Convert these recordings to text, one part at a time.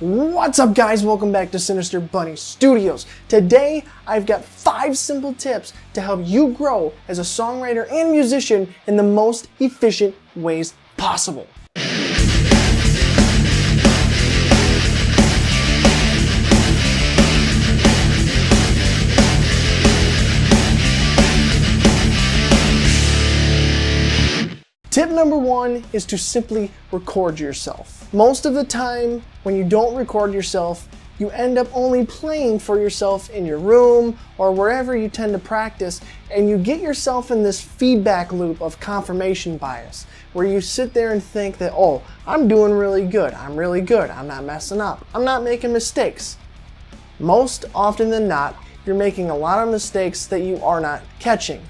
What's up, guys? Welcome back to Sinister Bunny Studios. Today, I've got 5 simple tips to help you grow as a songwriter and musician in the most efficient ways possible. Tip number 1 is to simply record yourself. Most of the time, when you don't record yourself, you end up only playing for yourself in your room or wherever you tend to practice, and you get yourself in this feedback loop of confirmation bias, where you sit there and think that, oh, I'm doing really good, I'm not messing up, I'm not making mistakes. Most often than not, you're making a lot of mistakes that you are not catching.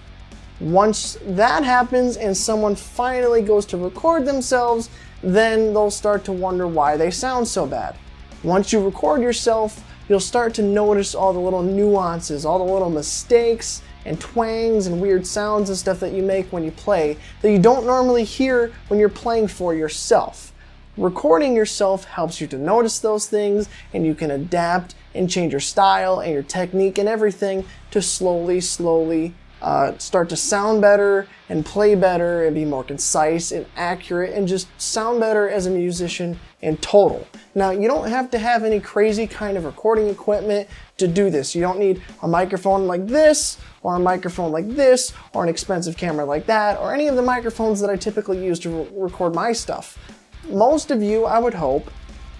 Once that happens and someone finally goes to record themselves, then they'll start to wonder why they sound so bad. Once you record yourself, you'll start to notice all the little nuances, all the little mistakes and twangs and weird sounds and stuff that you make when you play that you don't normally hear when you're playing for yourself. Recording yourself helps you to notice those things, and you can adapt and change your style and your technique and everything to slowly start to sound better and play better and be more concise and accurate and just sound better as a musician in total. Now, you don't have to have any crazy kind of recording equipment to do this. You don't need a microphone like this or a microphone like this or an expensive camera like that or any of the microphones that I typically use to record my stuff. Most of you, I would hope,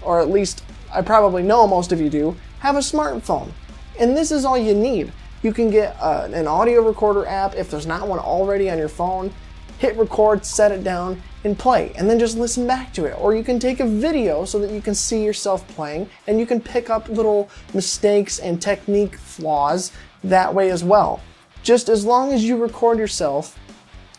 or at least I probably know most of you do, have a smartphone. And this is all you need. You can get an audio recorder app if there's not one already on your phone, hit record, set it down, and play, and then just listen back to it. Or you can take a video so that you can see yourself playing, and you can pick up little mistakes and technique flaws that way as well. Just as long as you record yourself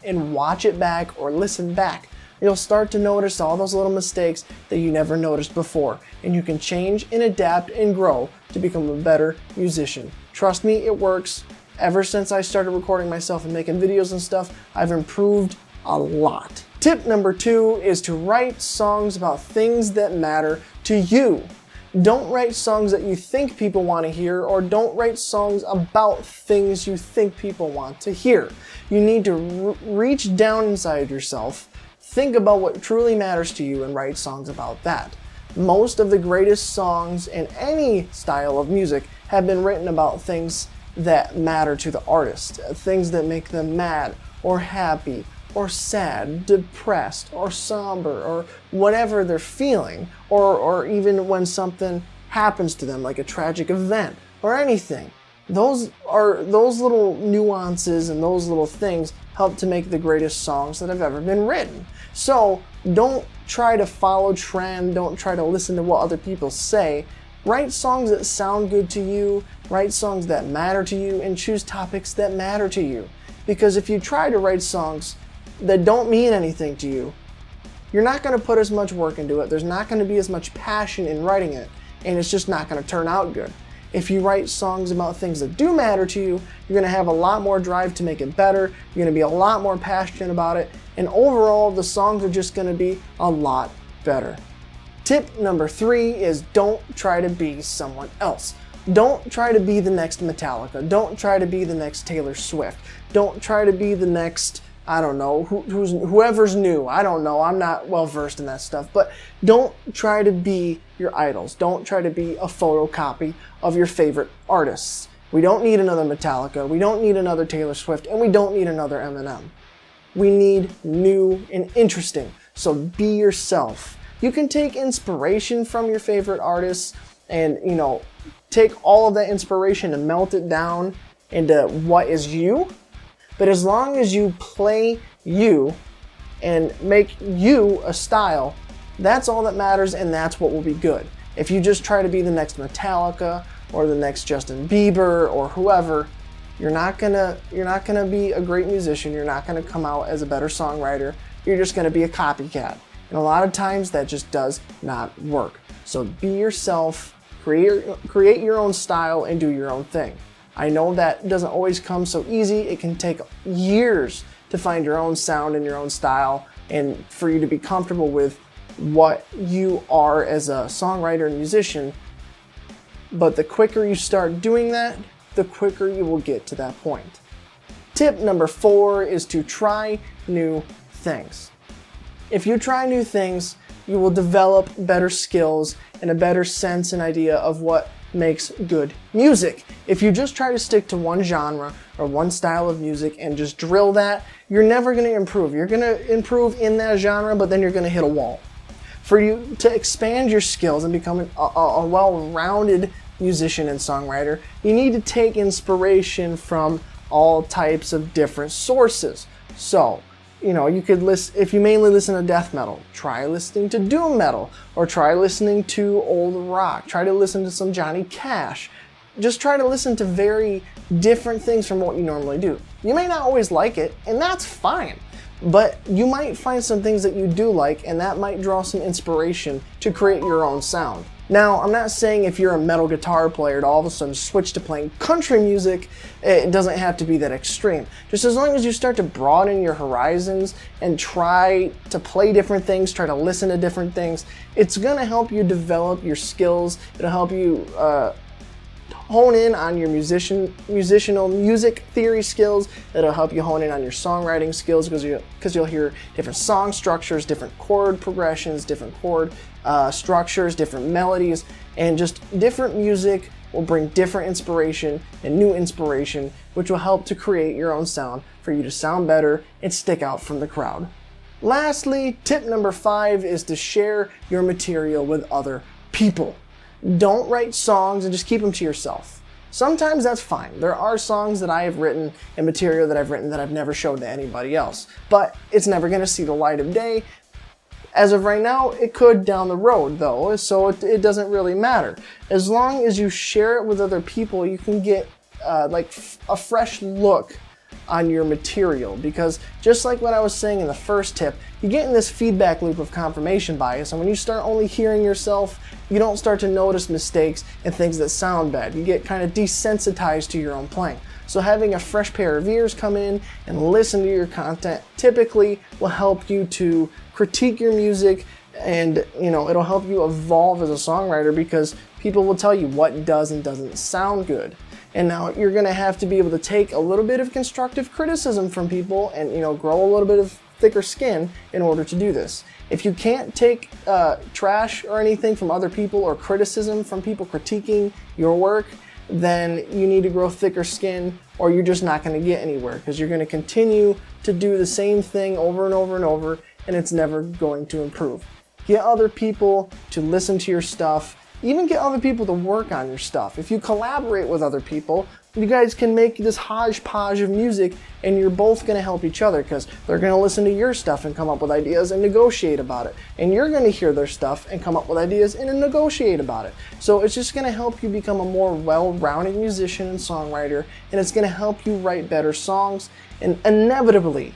and watch it back or listen back, you'll start to notice all those little mistakes that you never noticed before, and you can change and adapt and grow to become a better musician. Trust me, it works. Ever since I started recording myself and making videos and stuff, I've improved a lot. Tip number 2 is to write songs about things that matter to you. Don't write songs that you think people want to hear, or don't write songs about things you think people want to hear. You need to reach down inside yourself, think about what truly matters to you, and write songs about that. Most of the greatest songs in any style of music have been written about things that matter to the artist, things that make them mad or happy or sad, depressed or somber, or whatever they're feeling, or even when something happens to them, like a tragic event or anything. Those little nuances and those little things help to make the greatest songs that have ever been written. So don't try to follow trend, don't try to listen to what other people say. Write songs that sound good to you, write songs that matter to you, and choose topics that matter to you. Because if you try to write songs that don't mean anything to you, you're not going to put as much work into it, there's not going to be as much passion in writing it, and it's just not going to turn out good. If you write songs about things that do matter to you, you're going to have a lot more drive to make it better, you're going to be a lot more passionate about it, and overall the songs are just going to be a lot better. Tip number 3 is don't try to be someone else. Don't try to be the next Metallica. Don't try to be the next Taylor Swift. Don't try to be the next, I don't know, whoever's new. I don't know. I'm not well versed in that stuff. But don't try to be your idols. Don't try to be a photocopy of your favorite artists. We don't need another Metallica. We don't need another Taylor Swift. And we don't need another Eminem. We need new and interesting. So be yourself. You can take inspiration from your favorite artists and, take all of that inspiration and melt it down into what is you. But as long as you play you and make you a style, that's all that matters, and that's what will be good. If you just try to be the next Metallica or the next Justin Bieber or whoever, you're not gonna be a great musician. You're not gonna come out as a better songwriter. You're just gonna be a copycat. And a lot of times that just does not work. So be yourself, create your own style, and do your own thing. I know that doesn't always come so easy. It can take years to find your own sound and your own style, and for you to be comfortable with what you are as a songwriter and musician, but the quicker you start doing that, the quicker you will get to that point. Tip number 4 is to try new things. If you try new things, you will develop better skills and a better sense and idea of what makes good music. If you just try to stick to one genre or one style of music and just drill that, you're never going to improve. You're going to improve in that genre, but then you're going to hit a wall. For you to expand your skills and become a well-rounded musician and songwriter, you need to take inspiration from all types of different sources. So, you could listen, if you mainly listen to death metal, try listening to doom metal, or try listening to old rock, try to listen to some Johnny Cash. Just try to listen to very different things from what you normally do. You may not always like it, and that's fine, but you might find some things that you do like, and that might draw some inspiration to create your own sound. Now, I'm not saying if you're a metal guitar player to all of a sudden switch to playing country music. It doesn't have to be that extreme. Just as long as you start to broaden your horizons and try to play different things, try to listen to different things, it's gonna help you develop your skills. It'll help you hone in on your musical music theory skills. It'll help you hone in on your songwriting skills because you'll hear different song structures, different chord progressions, different chord structures, different melodies, and just different music will bring different inspiration and new inspiration, which will help to create your own sound for you to sound better and stick out from the crowd. Lastly, tip number 5 is to share your material with other people. Don't write songs and just keep them to yourself. Sometimes that's fine. There are songs that I have written and material that I've written that I've never showed to anybody else, but it's never going to see the light of day. As of right now, it could down the road though, so it doesn't really matter. As long as you share it with other people, you can get like a fresh look on your material, because just like what I was saying in the first tip, you get in this feedback loop of confirmation bias, and when you start only hearing yourself, you don't start to notice mistakes and things that sound bad. You get kind of desensitized to your own playing. So having a fresh pair of ears come in and listen to your content typically will help you to critique your music, and it'll help you evolve as a songwriter, because people will tell you what does and doesn't sound good. And now you're going to have to be able to take a little bit of constructive criticism from people and grow a little bit of thicker skin in order to do this. If you can't take trash or anything from other people or criticism from people critiquing your work, then you need to grow thicker skin, or you're just not going to get anywhere, because you're going to continue to do the same thing over and over and over, and it's never going to improve. Get other people to listen to your stuff. Even get other people to work on your stuff. If you collaborate with other people, you guys can make this hodgepodge of music, and you're both going to help each other, because they're going to listen to your stuff and come up with ideas and negotiate about it. And you're going to hear their stuff and come up with ideas and negotiate about it. So it's just going to help you become a more well-rounded musician and songwriter, and it's going to help you write better songs, and inevitably,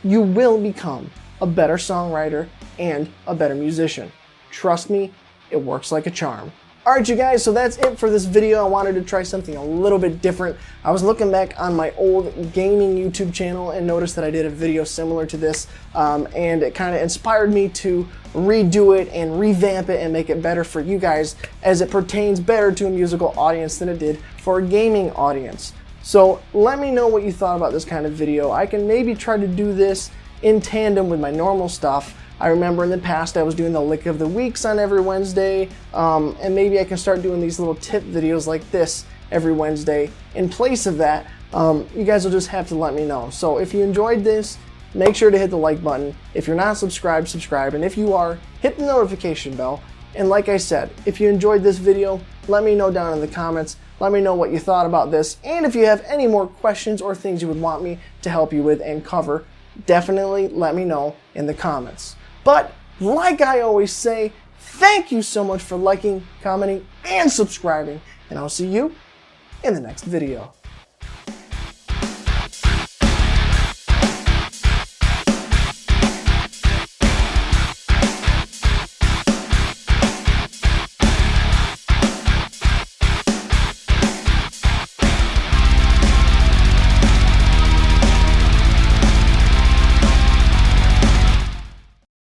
you will become a better songwriter and a better musician. Trust me, it works like a charm. Alright you guys, so that's it for this video. I wanted to try something a little bit different. I was looking back on my old gaming YouTube channel and noticed that I did a video similar to this, and it kind of inspired me to redo it and revamp it and make it better for you guys, as it pertains better to a musical audience than it did for a gaming audience. So let me know what you thought about this kind of video. I can maybe try to do this in tandem with my normal stuff. I remember in the past I was doing the lick of the weeks on every Wednesday, and maybe I can start doing these little tip videos like this every Wednesday in place of that. You guys will just have to let me know. So if you enjoyed this, make sure to hit the like button. If you're not subscribed, subscribe, and if you are, hit the notification bell. And like I said, if you enjoyed this video, let me know down in the comments. Let me know what you thought about this, and if you have any more questions or things you would want me to help you with and cover, definitely let me know in the comments. But like I always say, thank you so much for liking, commenting, and subscribing, and I'll see you in the next video.